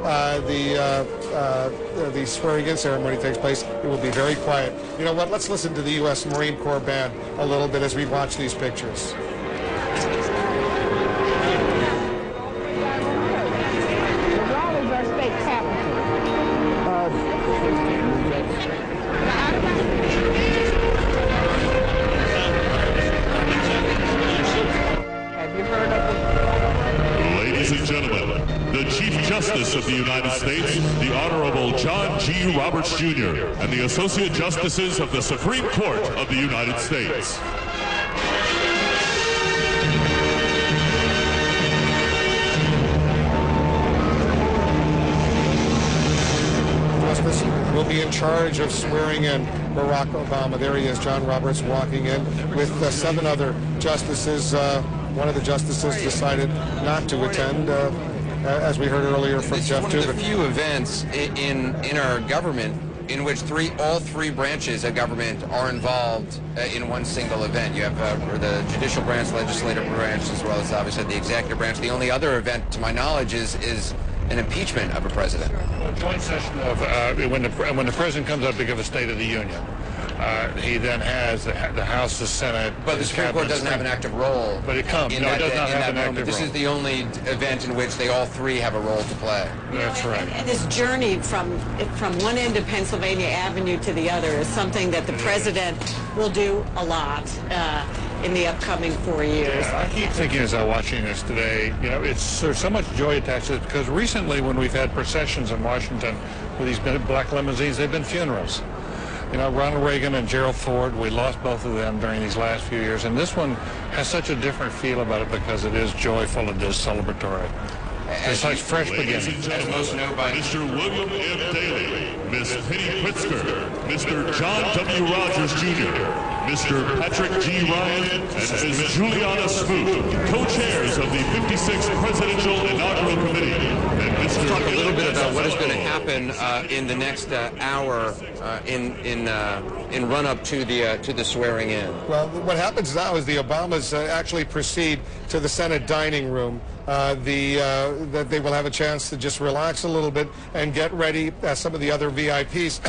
the swearing-in ceremony takes place, it will be very quiet. You know what? Let's listen to the U.S. Marine Corps band a little bit as we watch these pictures. Ladies and gentlemen, the Chief Justice of the United States, the Honorable John G. Roberts, Jr., and the Associate Justices of the Supreme Court of the United States. Justice will be in charge of swearing in Barack Obama. There he is, John Roberts, walking in with 7 other justices. One of the justices decided not to attend, as we heard earlier from Jeff Tubin. It's one of the few events in our government in which all three branches of government are involved in one single event. You have the judicial branch, legislative branch, as well as obviously the executive branch. The only other event, to my knowledge, is an impeachment of a president. A joint session of when the president comes up to give a State of the Union. He then has the House, the Senate. But the Supreme Court doesn't have an active role. But it comes. No, it does not have an active role. This is the only event in which they all three have a role to play. That's right. And this journey from one end of Pennsylvania Avenue to the other is something that the president will do a lot in the upcoming 4 years. Yeah, I keep thinking as I'm watching this today, you know, there's so much joy attached to it, because recently when we've had processions in Washington with these black limousines, they've been funerals. You know, Ronald Reagan and Gerald Ford, we lost both of them during these last few years, and this one has such a different feel about it because it is joyful, it is celebratory. It's like fresh beginnings. As most know by Mr. William M. Daley, Miss Penny Pritzker, Mr. John W. Rogers Jr., Mr. Patrick G. Ryan, and Ms. Juliana Smoot, co-chairs of the 56th Presidential Inaugural Committee. And Mr. Let's talk a little bit about what is going to happen in the next hour in run-up to the swearing-in. Well, what happens now is the Obamas actually proceed to the Senate dining room. That they will have a chance to just relax a little bit and get ready. Some of the other VIPs,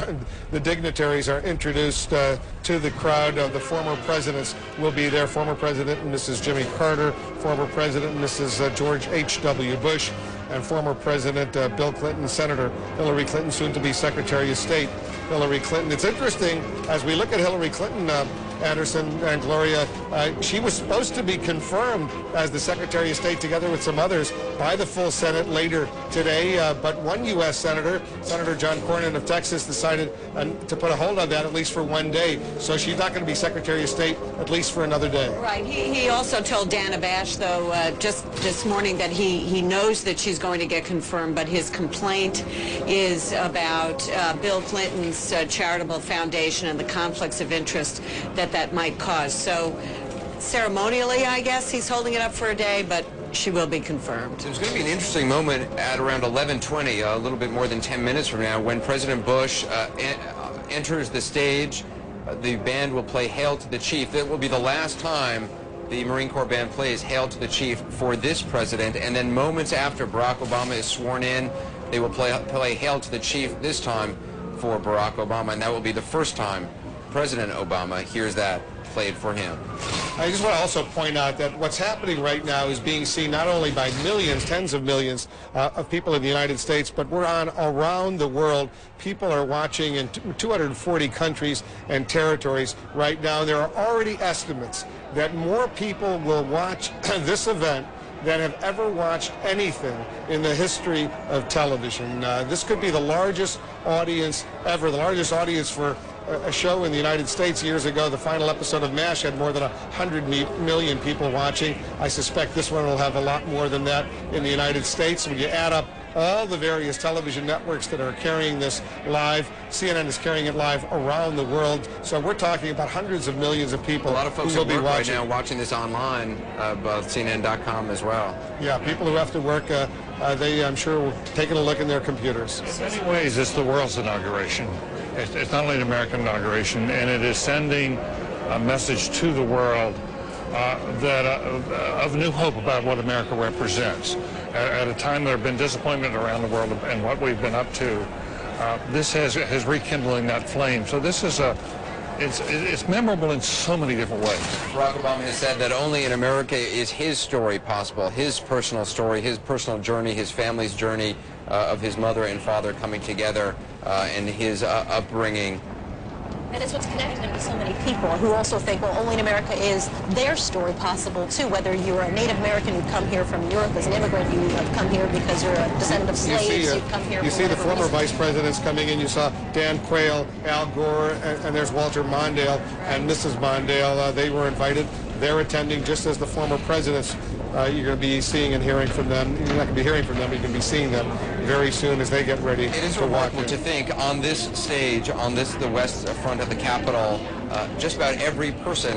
the dignitaries, are introduced to the crowd. The former presidents will be there. Former President and Mrs. Jimmy Carter, former President and Mrs. George H.W. Bush, and former President Bill Clinton, Senator Hillary Clinton, soon to be Secretary of State Hillary Clinton. It's interesting, as we look at Hillary Clinton, Anderson and Gloria, she was supposed to be confirmed as the Secretary of State together with some others by the full Senate later today, but one U.S. Senator, Senator John Cornyn of Texas, decided to put a hold on that at least for one day. So she's not going to be Secretary of State at least for another day. Right. He also told Dana Bash, though, just this morning that he knows that she's going to get confirmed, but his complaint is about Bill Clinton's charitable foundation and the conflicts of interest that might cause. So ceremonially, I guess, he's holding it up for a day, but she will be confirmed. There's going to be an interesting moment at around 11:20, a little bit more than 10 minutes from now, when President Bush enters the stage. The band will play Hail to the Chief. It will be the last time the Marine Corps band plays Hail to the Chief for this president, and then moments after Barack Obama is sworn in, they will play Hail to the Chief this time for Barack Obama, and that will be the first time President Obama hears that played for him. I just want to also point out that what's happening right now is being seen not only by millions, tens of millions of people in the United States, but we're on around the world. People are watching in 240 countries and territories right now. There are already estimates that more people will watch this event than have ever watched anything in the history of television. This could be the largest audience ever, the largest audience for a show in the United States. Years ago, the final episode of MASH had more than 100 million people watching. I suspect this one will have a lot more than that in the United States. When you add up all the various television networks that are carrying this live, CNN is carrying it live around the world. So we're talking about hundreds of millions of people. A lot of folks who will at work be watching right now watching this online, both CNN.com as well. Yeah, people who have to work, they, I'm sure, will taking a look in their computers. In many ways, it's the world's inauguration. It's not only an American inauguration, and it is sending a message to the world of new hope about what America represents. at a time there have been disappointment around the world and what we've been up to. This has rekindling that flame. So this is it's memorable in so many different ways. Barack Obama has said that only in America is his story possible, his personal story, his personal journey, his family's journey of his mother and father coming together and his upbringing. And it's what's connected him to so many people who also think, well, only in America is their story possible, too. Whether you're a Native American who come here from Europe as an immigrant, you have come here because you're a descendant of slaves, you've come here You for see the whatever former reason. vice presidents coming in. You saw Dan Quayle, Al Gore, and there's Walter Mondale and Mrs. Mondale. They were invited. They're attending just as the former presidents. You're going to be seeing and hearing from them. You're not going to be hearing from them. You're going to be seeing them very soon as they get ready It is to walk remarkable in. to think on this stage, on the west front of the Capitol, just about every person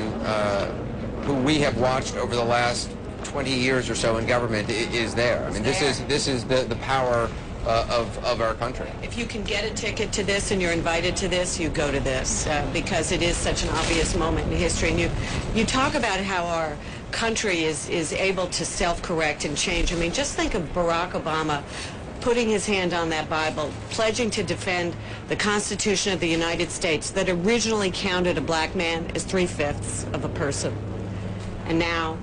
who we have watched over the last 20 years or so in government is there. I mean, this is the power of our country. If you can get a ticket to this and you're invited to this, you go to this because it is such an obvious moment in history. And you talk about how our country is able to self-correct and change. I mean, just think of Barack Obama putting his hand on that Bible, pledging to defend the Constitution of the United States that originally counted a black man as 3/5 of a person. And now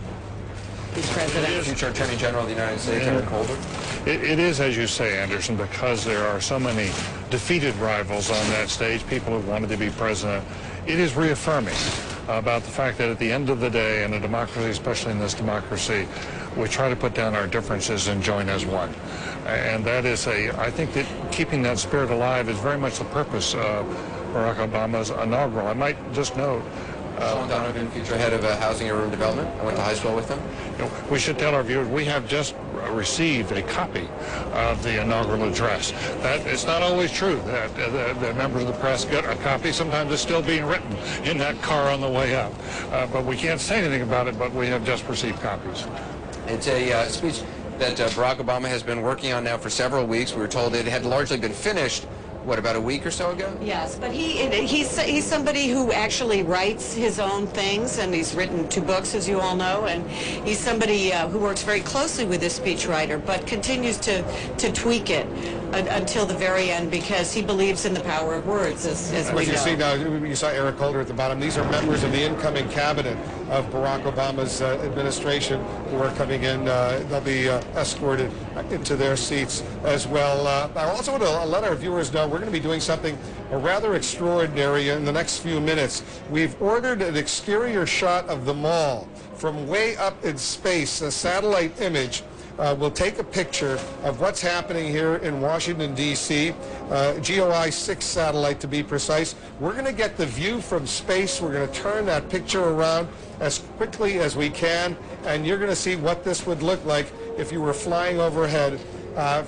he's president. Future Attorney General of the United States, Eric Holder. It is, as you say, Anderson, because there are so many defeated rivals on that stage, people who wanted to be president. It is reaffirming about the fact that at the end of the day, in a democracy, especially in this democracy, we try to put down our differences and join as one. And that is I think that keeping that spirit alive is very much the purpose of Barack Obama's inaugural. I might just note, Sean Donovan, future head of housing and urban development. I went to high school with him. we should tell our viewers we have just received a copy of the inaugural address. That it's not always true that the members of the press get a copy. Sometimes it's still being written in that car on the way up. But we can't say anything about it, but we have just received copies. It's a speech that Barack Obama has been working on now for several weeks. We were told it had largely been finished, what, about a week or so ago? Yes, but he's somebody who actually writes his own things, and he's written 2 books, as you all know, and he's somebody who works very closely with his speechwriter, but continues to tweak it until the very end because he believes in the power of words, as we know. You see now, you saw Eric Holder at the bottom. These are members of the incoming cabinet of Barack Obama's administration who are coming in. They'll be escorted into their seats as well. I also want to let our viewers know we're going to be doing something rather extraordinary in the next few minutes. We've ordered an exterior shot of the mall from way up in space, a satellite image. We'll take a picture of what's happening here in Washington, D.C., GOI 6 satellite to be precise. We're going to get the view from space. We're going to turn that picture around as quickly as we can, and you're going to see what this would look like if you were flying overhead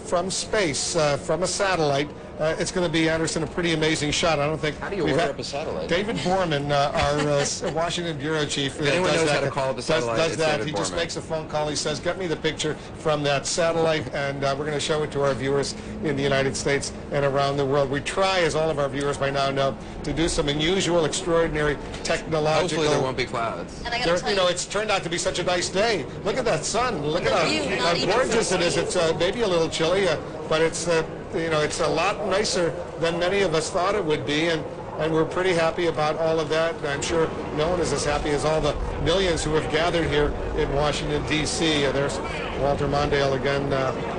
from space, from a satellite. It's going to be, Anderson, a pretty amazing shot. I don't think. How do you order up a satellite? David Borman, our Washington bureau chief, If anyone knows how to call up a satellite, does it's that. David He just Borman. makes a phone call. He says, "Get me the picture from that satellite," and we're going to show it to our viewers in the United States and around the world. We try, as all of our viewers by now know, to do some unusual, extraordinary technological. Hopefully there won't be clouds. And I gotta tell you, It's turned out to be such a nice day. Look at that sun. Look at view, how not even gorgeous it is. It's maybe a little chilly, but it's it's a lot nicer than many of us thought it would be, and we're pretty happy about all of that. I'm sure no one is as happy as all the millions who have gathered here in Washington, D.C. There's Walter Mondale again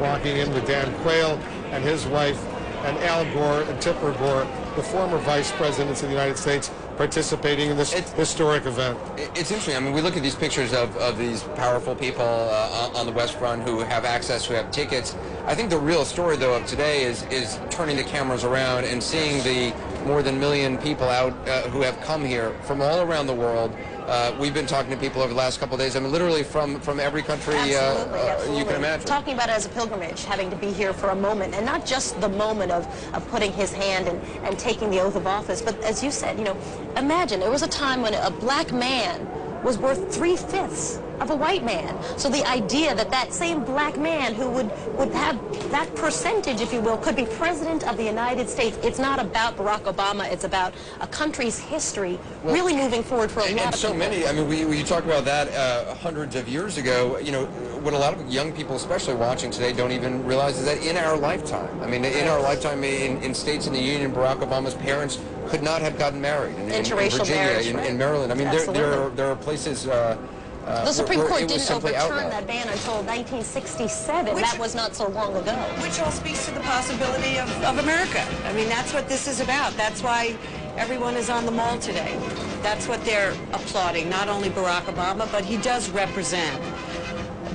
walking in with Dan Quayle and his wife, and Al Gore and Tipper Gore, the former vice presidents of the United States, participating in this historic event. It's interesting. I mean, we look at these pictures of these powerful people on the West Front who have access, who have tickets. I think the real story, though, of today is turning the cameras around and seeing the more than 1 million people out who have come here from all around the world. We've been talking to people over the last couple of days. I mean, literally from every country absolutely. you can imagine. Talking about it as a pilgrimage, having to be here for a moment, and not just the moment of putting his hand and taking the oath of office, but as you said, imagine there was a time when a black man was worth 3/5 of a white man. So the idea that that same black man who would have that percentage, if you will, could be president of the United States. It's not about Barack Obama. It's about a country's history really moving forward for a lot of people. And so many, I mean, you talk about that hundreds of years ago, you know, what a lot of young people, especially watching today, don't even realize is that in our lifetime, I mean, in our lifetime in states in the Union, Barack Obama's parents could not have gotten married. In Virginia, marriage, in Maryland. I mean, there are places... the Supreme Court didn't overturn outlawed. that ban until 1967. That was not so long ago. Which all speaks to the possibility of America. I mean, that's what this is about. That's why everyone is on the Mall today. That's what they're applauding, not only Barack Obama, but he does represent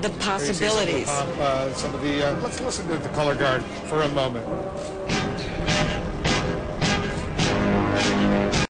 the possibilities. Let's listen to the color guard for a moment.